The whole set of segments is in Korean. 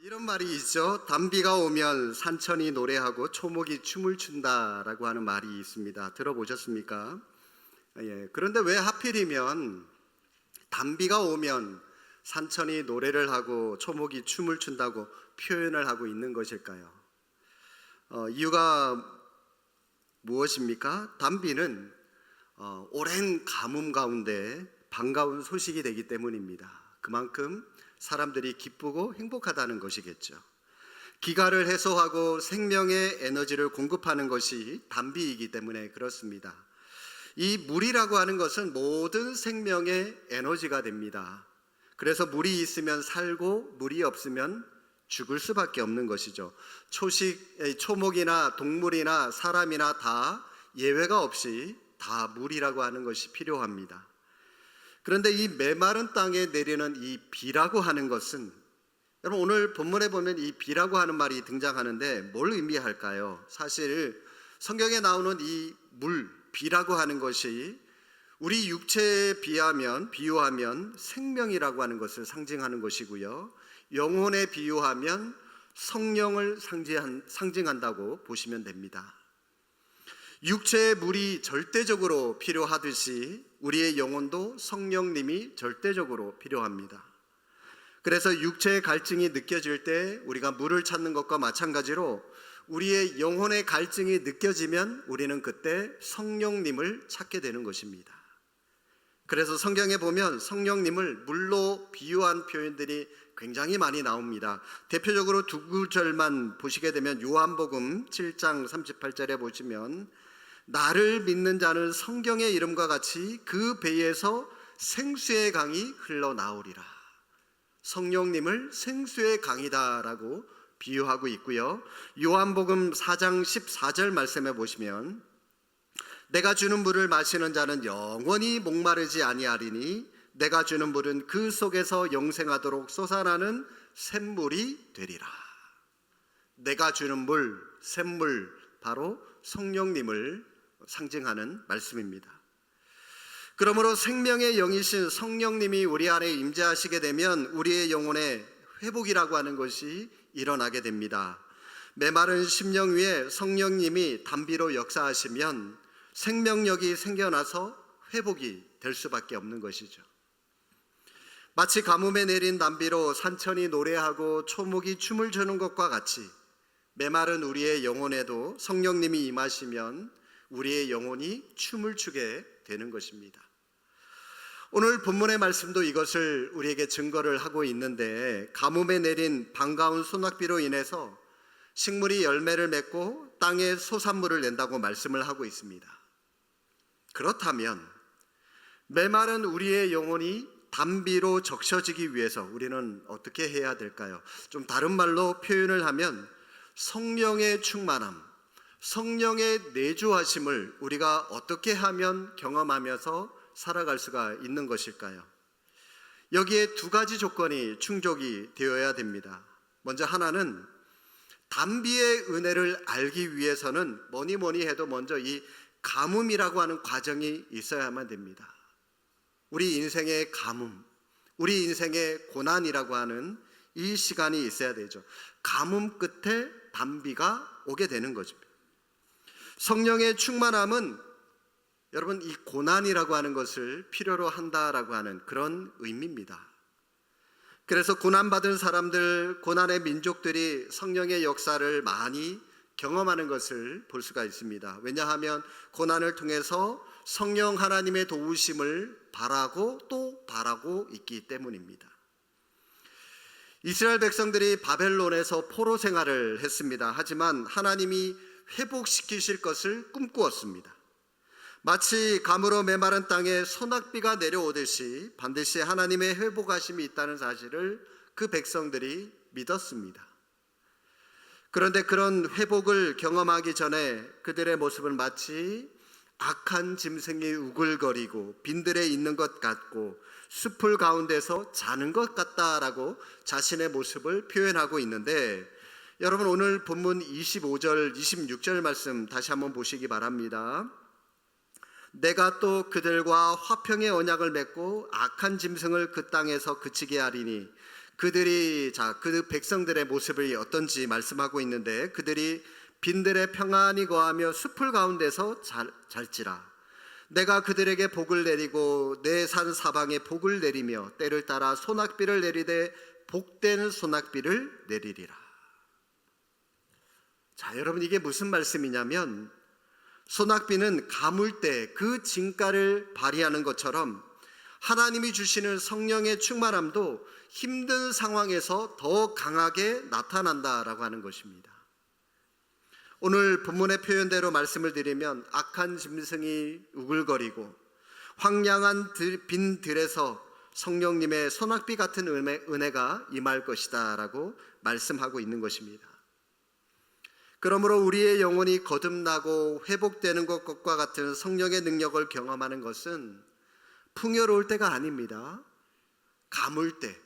이런 말이 있죠. 단비가 오면 산천이 노래하고 초목이 춤을 춘다라고 하는 말이 있습니다. 들어보셨습니까? 예. 그런데 왜 하필이면 단비가 오면 산천이 노래를 하고 초목이 춤을 춘다고 표현을 하고 있는 것일까요? 이유가 무엇입니까? 단비는 오랜 가뭄 가운데 반가운 소식이 되기 때문입니다. 그만큼 사람들이 기쁘고 행복하다는 것이겠죠. 기가를 해소하고 생명의 에너지를 공급하는 것이 단비이기 때문에 그렇습니다. 이 물이라고 하는 것은 모든 생명의 에너지가 됩니다. 그래서 물이 있으면 살고 물이 없으면 죽을 수밖에 없는 것이죠. 초목이나 동물이나 사람이나 다 예외가 없이 다 물이라고 하는 것이 필요합니다. 그런데 이 메마른 땅에 내리는 이 비라고 하는 것은, 여러분 오늘 본문에 보면 이 비라고 하는 말이 등장하는데 뭘 의미할까요? 사실 성경에 나오는 이 물, 비라고 하는 것이 우리 육체에 비유하면 생명이라고 하는 것을 상징하는 것이고요, 영혼에 비유하면 성령을 상징한다고 보시면 됩니다. 육체의 물이 절대적으로 필요하듯이 우리의 영혼도 성령님이 절대적으로 필요합니다. 그래서 육체의 갈증이 느껴질 때 우리가 물을 찾는 것과 마찬가지로 우리의 영혼의 갈증이 느껴지면 우리는 그때 성령님을 찾게 되는 것입니다. 그래서 성경에 보면 성령님을 물로 비유한 표현들이 굉장히 많이 나옵니다. 대표적으로 두 구절만 보시게 되면 요한복음 7장 38절에 보시면 나를 믿는 자는 성경의 이름과 같이 그 배에서 생수의 강이 흘러나오리라. 성령님을 생수의 강이다라고 비유하고 있고요, 요한복음 4장 14절 말씀에 보시면 내가 주는 물을 마시는 자는 영원히 목마르지 아니하리니 내가 주는 물은 그 속에서 영생하도록 솟아나는 샘물이 되리라. 내가 주는 물, 샘물, 바로 성령님을 상징하는 말씀입니다. 그러므로 생명의 영이신 성령님이 우리 안에 임재하시게 되면 우리의 영혼의 회복이라고 하는 것이 일어나게 됩니다. 메마른 심령 위에 성령님이 단비로 역사하시면 생명력이 생겨나서 회복이 될 수밖에 없는 것이죠. 마치 가뭄에 내린 단비로 산천이 노래하고 초목이 춤을 추는 것과 같이 메마른 우리의 영혼에도 성령님이 임하시면 우리의 영혼이 춤을 추게 되는 것입니다. 오늘 본문의 말씀도 이것을 우리에게 증거를 하고 있는데, 가뭄에 내린 반가운 소낙비로 인해서 식물이 열매를 맺고 땅에 소산물을 낸다고 말씀을 하고 있습니다. 그렇다면 메마른 우리의 영혼이 단비로 적셔지기 위해서 우리는 어떻게 해야 될까요? 좀 다른 말로 표현을 하면 성령의 충만함, 성령의 내주하심을 우리가 어떻게 하면 경험하면서 살아갈 수가 있는 것일까요? 여기에 두 가지 조건이 충족이 되어야 됩니다. 먼저 하나는 단비의 은혜를 알기 위해서는 뭐니 해도 먼저 이 가뭄이라고 하는 과정이 있어야만 됩니다. 우리 인생의 가뭄, 우리 인생의 고난이라고 하는 이 시간이 있어야 되죠. 가뭄 끝에 단비가 오게 되는 거죠. 성령의 충만함은 여러분 이 고난이라고 하는 것을 필요로 한다라고 하는 그런 의미입니다. 그래서 고난받은 사람들, 고난의 민족들이 성령의 역사를 많이 경험하는 것을 볼 수가 있습니다. 왜냐하면 고난을 통해서 성령 하나님의 도우심을 바라고 또 바라고 있기 때문입니다. 이스라엘 백성들이 바벨론에서 포로 생활을 했습니다. 하지만 하나님이 회복시키실 것을 꿈꾸었습니다. 마치 가물어 메마른 땅에 소낙비가 내려오듯이 반드시 하나님의 회복하심이 있다는 사실을 그 백성들이 믿었습니다. 그런데 그런 회복을 경험하기 전에 그들의 모습은 마치 악한 짐승이 우글거리고 빈들에 있는 것 같고 숲을 가운데서 자는 것 같다라고 자신의 모습을 표현하고 있는데, 여러분 오늘 본문 25절 26절 말씀 다시 한번 보시기 바랍니다. 내가 또 그들과 화평의 언약을 맺고 악한 짐승을 그 땅에서 그치게 하리니 그 백성들의 모습이 어떤지 말씀하고 있는데, 그들이 빈들에 평안히 거하며 숲을 가운데서 잘지라. 내가 그들에게 복을 내리고 내 산 사방에 복을 내리며 때를 따라 소낙비를 내리되 복된 소낙비를 내리리라. 자, 여러분, 이게 무슨 말씀이냐면, 소낙비는 가물 때 그 진가를 발휘하는 것처럼 하나님이 주시는 성령의 충만함도 힘든 상황에서 더 강하게 나타난다라고 하는 것입니다. 오늘 본문의 표현대로 말씀을 드리면, 악한 짐승이 우글거리고 황량한 빈 들에서 성령님의 소낙비 같은 은혜가 임할 것이다 라고 말씀하고 있는 것입니다. 그러므로 우리의 영혼이 거듭나고 회복되는 것과 같은 성령의 능력을 경험하는 것은 풍요로울 때가 아닙니다. 가물 때,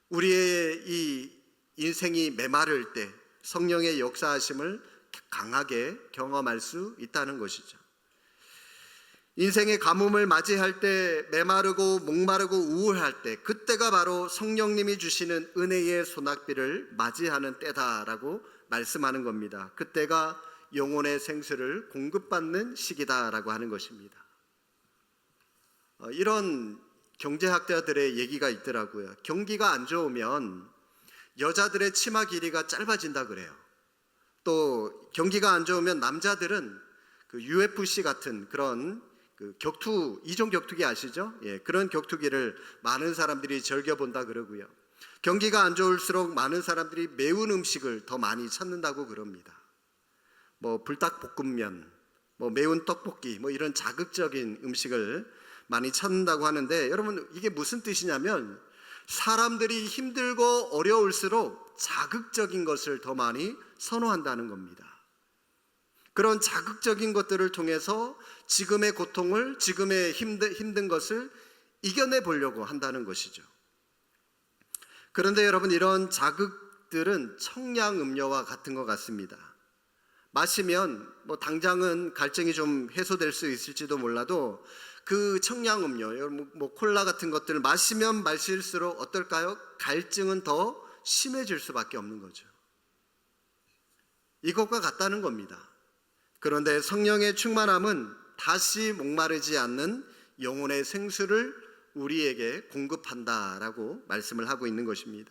우리의 이 인생이 메마를 때 성령의 역사하심을 강하게 경험할 수 있다는 것이죠. 인생의 가뭄을 맞이할 때, 메마르고 목마르고 우울할 때, 그때가 바로 성령님이 주시는 은혜의 소낙비를 맞이하는 때다라고 말씀하는 겁니다. 그때가 영혼의 생수를 공급받는 시기다라고 하는 것입니다. 이런 경제학자들의 얘기가 있더라고요. 경기가 안 좋으면 여자들의 치마 길이가 짧아진다 그래요. 또 경기가 안 좋으면 남자들은 그 UFC 같은 그런 이종 격투기 아시죠? 예, 그런 격투기를 많은 사람들이 즐겨본다 그러고요. 경기가 안 좋을수록 많은 사람들이 매운 음식을 더 많이 찾는다고 그럽니다. 불닭볶음면, 매운 떡볶이, 이런 자극적인 음식을 많이 찾는다고 하는데, 여러분, 이게 무슨 뜻이냐면 사람들이 힘들고 어려울수록 자극적인 것을 더 많이 선호한다는 겁니다. 그런 자극적인 것들을 통해서 지금의 고통을, 지금의 힘든 것을 이겨내 보려고 한다는 것이죠. 그런데 여러분, 이런 자극들은 청량음료와 같은 것 같습니다. 마시면 당장은 갈증이 좀 해소될 수 있을지도 몰라도 그 청량음료, 콜라 같은 것들을 마시면 마실수록 어떨까요? 갈증은 더 심해질 수밖에 없는 거죠. 이것과 같다는 겁니다. 그런데 성령의 충만함은 다시 목마르지 않는 영혼의 생수를 우리에게 공급한다라고 말씀을 하고 있는 것입니다.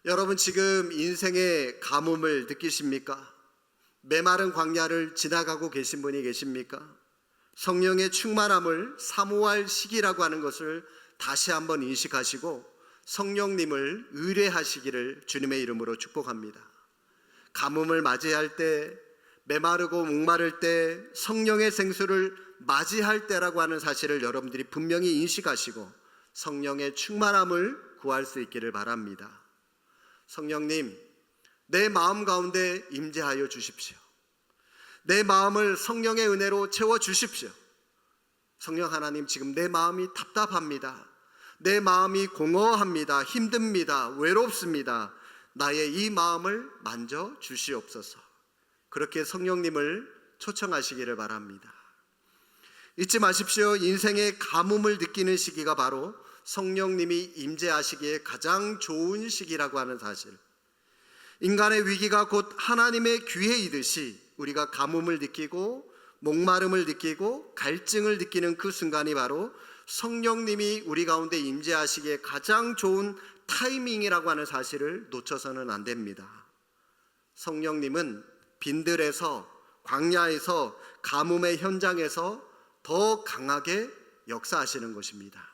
여러분, 지금 인생의 가뭄을 느끼십니까? 메마른 광야를 지나가고 계신 분이 계십니까? 성령의 충만함을 사모할 시기라고 하는 것을 다시 한번 인식하시고 성령님을 의뢰하시기를 주님의 이름으로 축복합니다. 가뭄을 맞이할 때, 메마르고 목마를 때 성령의 생수를 맞이할 때라고 하는 사실을 여러분들이 분명히 인식하시고 성령의 충만함을 구할 수 있기를 바랍니다. 성령님, 내 마음 가운데 임재하여 주십시오. 내 마음을 성령의 은혜로 채워 주십시오. 성령 하나님, 지금 내 마음이 답답합니다. 내 마음이 공허합니다. 힘듭니다. 외롭습니다. 나의 이 마음을 만져 주시옵소서. 그렇게 성령님을 초청하시기를 바랍니다. 잊지 마십시오. 인생의 가뭄을 느끼는 시기가 바로 성령님이 임재하시기에 가장 좋은 시기라고 하는 사실. 인간의 위기가 곧 하나님의 기회이듯이 우리가 가뭄을 느끼고 목마름을 느끼고 갈증을 느끼는 그 순간이 바로 성령님이 우리 가운데 임재하시기에 가장 좋은 타이밍이라고 하는 사실을 놓쳐서는 안 됩니다. 성령님은 빈들에서, 광야에서, 가뭄의 현장에서 더 강하게 역사하시는 것입니다.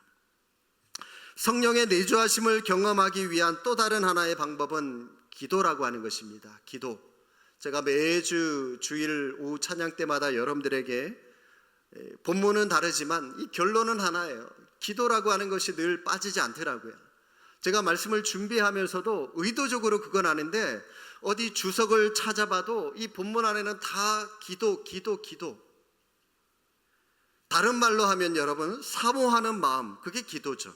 성령의 내주하심을 경험하기 위한 또 다른 하나의 방법은 기도라고 하는 것입니다. 기도. 제가 매주 주일 오후 찬양 때마다 여러분들에게 본문은 다르지만 이 결론은 하나예요. 기도라고 하는 것이 늘 빠지지 않더라고요. 제가 말씀을 준비하면서도 의도적으로 그건 아닌데 어디 주석을 찾아봐도 이 본문 안에는 다 기도. 다른 말로 하면 여러분, 사모하는 마음, 그게 기도죠.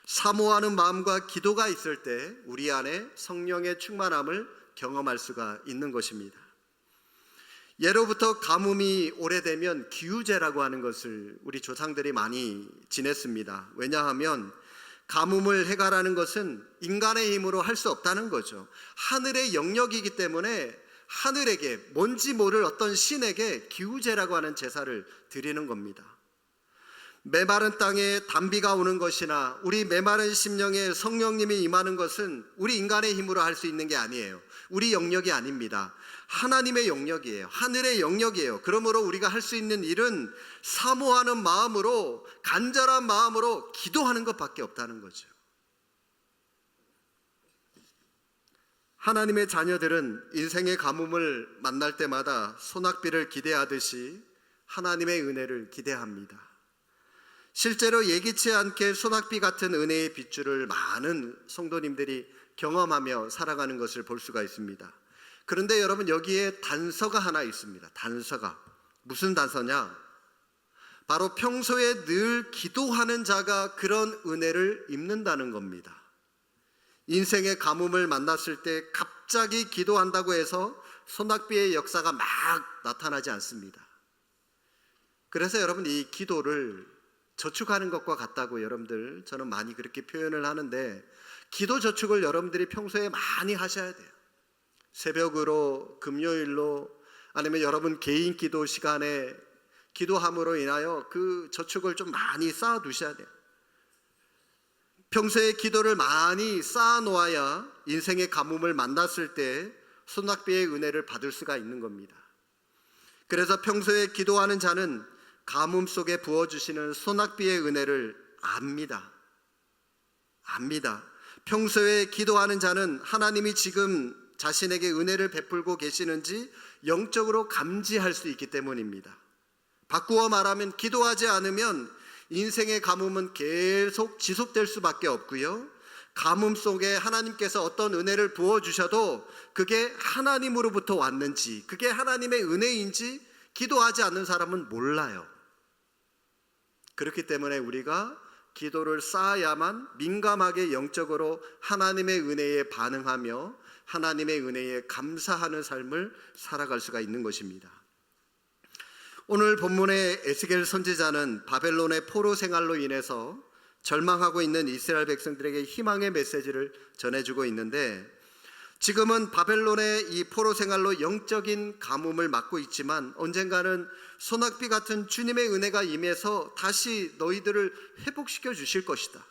사모하는 마음과 기도가 있을 때 우리 안에 성령의 충만함을 경험할 수가 있는 것입니다. 예로부터 가뭄이 오래되면 기우제라고 하는 것을 우리 조상들이 많이 지냈습니다. 왜냐하면 가뭄을 해결하는 것은 인간의 힘으로 할 수 없다는 거죠. 하늘의 영역이기 때문에 하늘에게, 뭔지 모를 어떤 신에게 기우제라고 하는 제사를 드리는 겁니다. 메마른 땅에 단비가 오는 것이나 우리 메마른 심령에 성령님이 임하는 것은 우리 인간의 힘으로 할 수 있는 게 아니에요. 우리 영역이 아닙니다. 하나님의 영역이에요. 하늘의 영역이에요. 그러므로 우리가 할 수 있는 일은 사모하는 마음으로, 간절한 마음으로 기도하는 것밖에 없다는 거죠. 하나님의 자녀들은 인생의 가뭄을 만날 때마다 소낙비를 기대하듯이 하나님의 은혜를 기대합니다. 실제로 예기치 않게 소낙비 같은 은혜의 빗줄을 많은 성도님들이 경험하며 살아가는 것을 볼 수가 있습니다. 그런데 여러분, 여기에 단서가 하나 있습니다. 단서가. 무슨 단서냐? 바로 평소에 늘 기도하는 자가 그런 은혜를 입는다는 겁니다. 인생의 가뭄을 만났을 때 갑자기 기도한다고 해서 소낙비의 역사가 막 나타나지 않습니다. 그래서 여러분, 이 기도를 저축하는 것과 같다고 여러분들, 저는 많이 그렇게 표현을 하는데, 기도 저축을 여러분들이 평소에 많이 하셔야 돼요. 새벽으로, 금요일로, 아니면 여러분 개인 기도 시간에 기도함으로 인하여 그 저축을 좀 많이 쌓아 두셔야 돼요. 평소에 기도를 많이 쌓아 놓아야 인생의 가뭄을 만났을 때 소낙비의 은혜를 받을 수가 있는 겁니다. 그래서 평소에 기도하는 자는 가뭄 속에 부어주시는 소낙비의 은혜를 압니다. 평소에 기도하는 자는 하나님이 지금 자신에게 은혜를 베풀고 계시는지 영적으로 감지할 수 있기 때문입니다. 바꾸어 말하면 기도하지 않으면 인생의 가뭄은 계속 지속될 수밖에 없고요. 가뭄 속에 하나님께서 어떤 은혜를 부어주셔도 그게 하나님으로부터 왔는지, 그게 하나님의 은혜인지 기도하지 않는 사람은 몰라요. 그렇기 때문에 우리가 기도를 쌓아야만 민감하게 영적으로 하나님의 은혜에 반응하며 하나님의 은혜에 감사하는 삶을 살아갈 수가 있는 것입니다. 오늘 본문의 에스겔 선지자는 바벨론의 포로 생활로 인해서 절망하고 있는 이스라엘 백성들에게 희망의 메시지를 전해주고 있는데, 지금은 바벨론의 이 포로 생활로 영적인 가뭄을 맞고 있지만 언젠가는 소낙비 같은 주님의 은혜가 임해서 다시 너희들을 회복시켜 주실 것이다.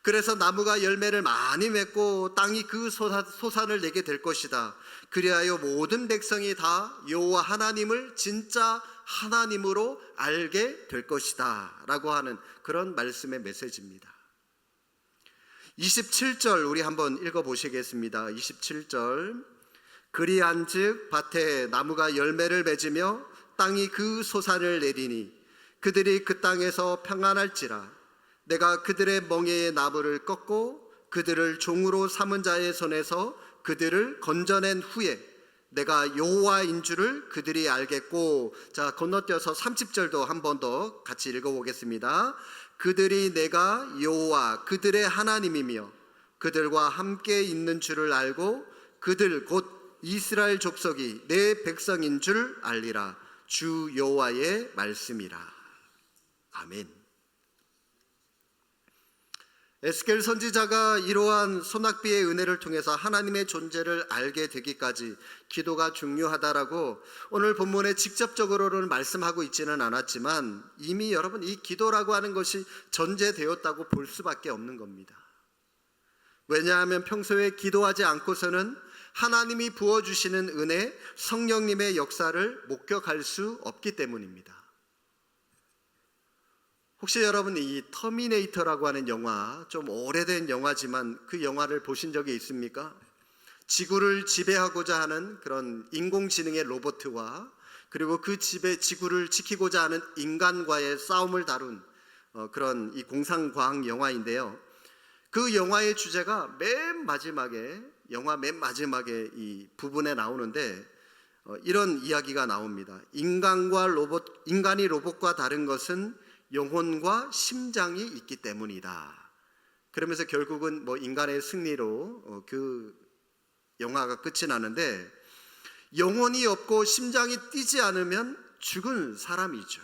그래서 나무가 열매를 많이 맺고 땅이 그 소산을 내게 될 것이다. 그리하여 모든 백성이 다 여호와 하나님을 진짜 하나님으로 알게 될 것이다 라고 하는 그런 말씀의 메시지입니다. 27절 우리 한번 읽어보시겠습니다. 27절, 그리한즉 밭에 나무가 열매를 맺으며 땅이 그 소산을 내리니 그들이 그 땅에서 평안할지라. 내가 그들의 멍에의 나무를 꺾고 그들을 종으로 삼은 자의 손에서 그들을 건져낸 후에 내가 여호와인 줄을 그들이 알겠고. 자, 건너뛰어서 30절도 한 번 더 같이 읽어보겠습니다. 그들이 내가 여호와 그들의 하나님이며 그들과 함께 있는 줄을 알고 그들 곧 이스라엘 족속이 내 백성인 줄 알리라. 주 여호와의 말씀이라. 아멘. 에스겔 선지자가 이러한 소낙비의 은혜를 통해서 하나님의 존재를 알게 되기까지 기도가 중요하다라고 오늘 본문에 직접적으로는 말씀하고 있지는 않았지만 이미 여러분 이 기도라고 하는 것이 전제되었다고 볼 수밖에 없는 겁니다. 왜냐하면 평소에 기도하지 않고서는 하나님이 부어주시는 은혜, 성령님의 역사를 목격할 수 없기 때문입니다. 혹시 여러분 이 터미네이터라고 하는 영화, 좀 오래된 영화지만 그 영화를 보신 적이 있습니까? 지구를 지배하고자 하는 그런 인공지능의 로봇과 그리고 그 지구를 지키고자 하는 인간과의 싸움을 다룬 그런 이 공상과학 영화인데요. 그 영화의 주제가 영화 맨 마지막에 이 부분에 나오는데 이런 이야기가 나옵니다. 인간이 로봇과 다른 것은 영혼과 심장이 있기 때문이다. 그러면서 결국은 인간의 승리로 그 영화가 끝이 나는데, 영혼이 없고 심장이 뛰지 않으면 죽은 사람이죠.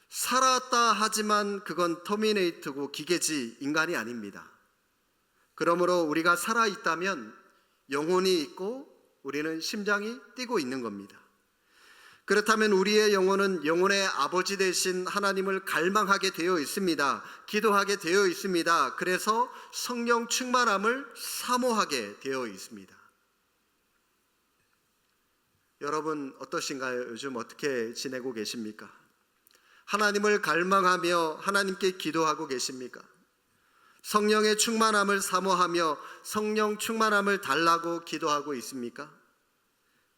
살았다 하지만 그건 터미네이트고 기계지 인간이 아닙니다. 그러므로 우리가 살아있다면 영혼이 있고 우리는 심장이 뛰고 있는 겁니다. 그렇다면 우리의 영혼은 영혼의 아버지 되신 하나님을 갈망하게 되어 있습니다. 기도하게 되어 있습니다. 그래서 성령 충만함을 사모하게 되어 있습니다. 여러분 어떠신가요? 요즘 어떻게 지내고 계십니까? 하나님을 갈망하며 하나님께 기도하고 계십니까? 성령의 충만함을 사모하며 성령 충만함을 달라고 기도하고 있습니까?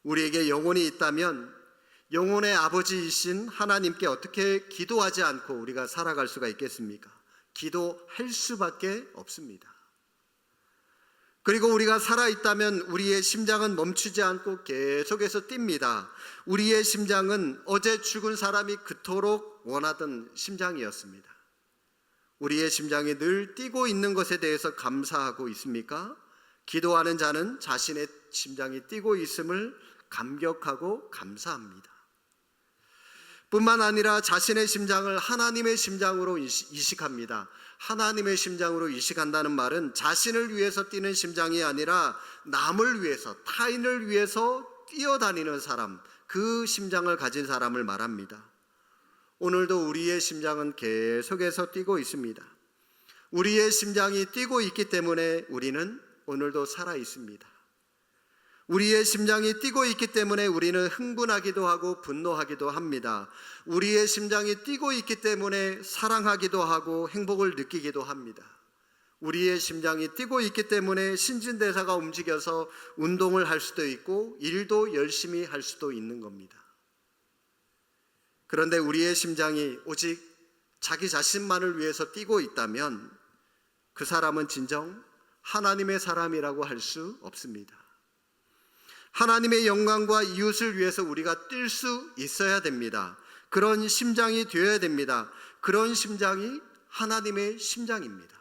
우리에게 영혼이 있다면 영혼의 아버지이신 하나님께 어떻게 기도하지 않고 우리가 살아갈 수가 있겠습니까? 기도할 수밖에 없습니다. 그리고 우리가 살아있다면 우리의 심장은 멈추지 않고 계속해서 뜁니다. 우리의 심장은 어제 죽은 사람이 그토록 원하던 심장이었습니다. 우리의 심장이 늘 뛰고 있는 것에 대해서 감사하고 있습니까? 기도하는 자는 자신의 심장이 뛰고 있음을 감격하고 감사합니다. 뿐만 아니라 자신의 심장을 하나님의 심장으로 이식합니다. 하나님의 심장으로 이식한다는 말은 자신을 위해서 뛰는 심장이 아니라 남을 위해서, 타인을 위해서 뛰어다니는 사람, 그 심장을 가진 사람을 말합니다. 오늘도 우리의 심장은 계속해서 뛰고 있습니다. 우리의 심장이 뛰고 있기 때문에 우리는 오늘도 살아 있습니다. 우리의 심장이 뛰고 있기 때문에 우리는 흥분하기도 하고 분노하기도 합니다. 우리의 심장이 뛰고 있기 때문에 사랑하기도 하고 행복을 느끼기도 합니다. 우리의 심장이 뛰고 있기 때문에 신진대사가 움직여서 운동을 할 수도 있고 일도 열심히 할 수도 있는 겁니다. 그런데 우리의 심장이 오직 자기 자신만을 위해서 뛰고 있다면 그 사람은 진정 하나님의 사람이라고 할 수 없습니다. 하나님의 영광과 이웃을 위해서 우리가 뛸 수 있어야 됩니다. 그런 심장이 되어야 됩니다. 그런 심장이 하나님의 심장입니다.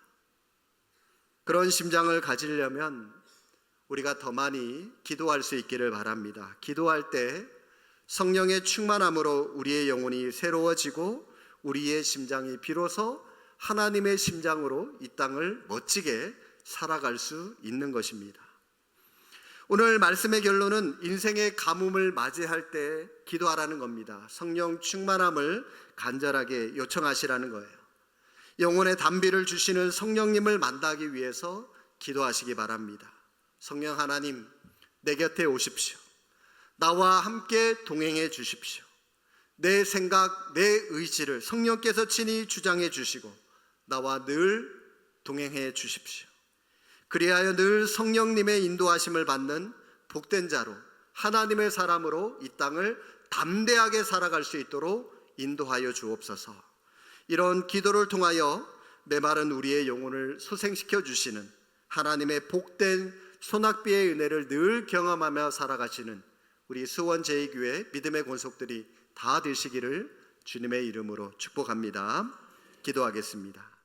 그런 심장을 가지려면 우리가 더 많이 기도할 수 있기를 바랍니다. 기도할 때 성령의 충만함으로 우리의 영혼이 새로워지고 우리의 심장이 비로소 하나님의 심장으로 이 땅을 멋지게 살아갈 수 있는 것입니다. 오늘 말씀의 결론은 인생의 가뭄을 맞이할 때 기도하라는 겁니다. 성령 충만함을 간절하게 요청하시라는 거예요. 영혼의 단비를 주시는 성령님을 만나기 위해서 기도하시기 바랍니다. 성령 하나님, 내 곁에 오십시오. 나와 함께 동행해 주십시오. 내 생각, 내 의지를 성령께서 친히 주장해 주시고 나와 늘 동행해 주십시오. 그리하여 늘 성령님의 인도하심을 받는 복된 자로 하나님의 사람으로 이 땅을 담대하게 살아갈 수 있도록 인도하여 주옵소서. 이런 기도를 통하여 메마른 우리의 영혼을 소생시켜 주시는 하나님의 복된 소낙비의 은혜를 늘 경험하며 살아가시는 우리 수원 제2교회 믿음의 권속들이 다 되시기를 주님의 이름으로 축복합니다. 기도하겠습니다.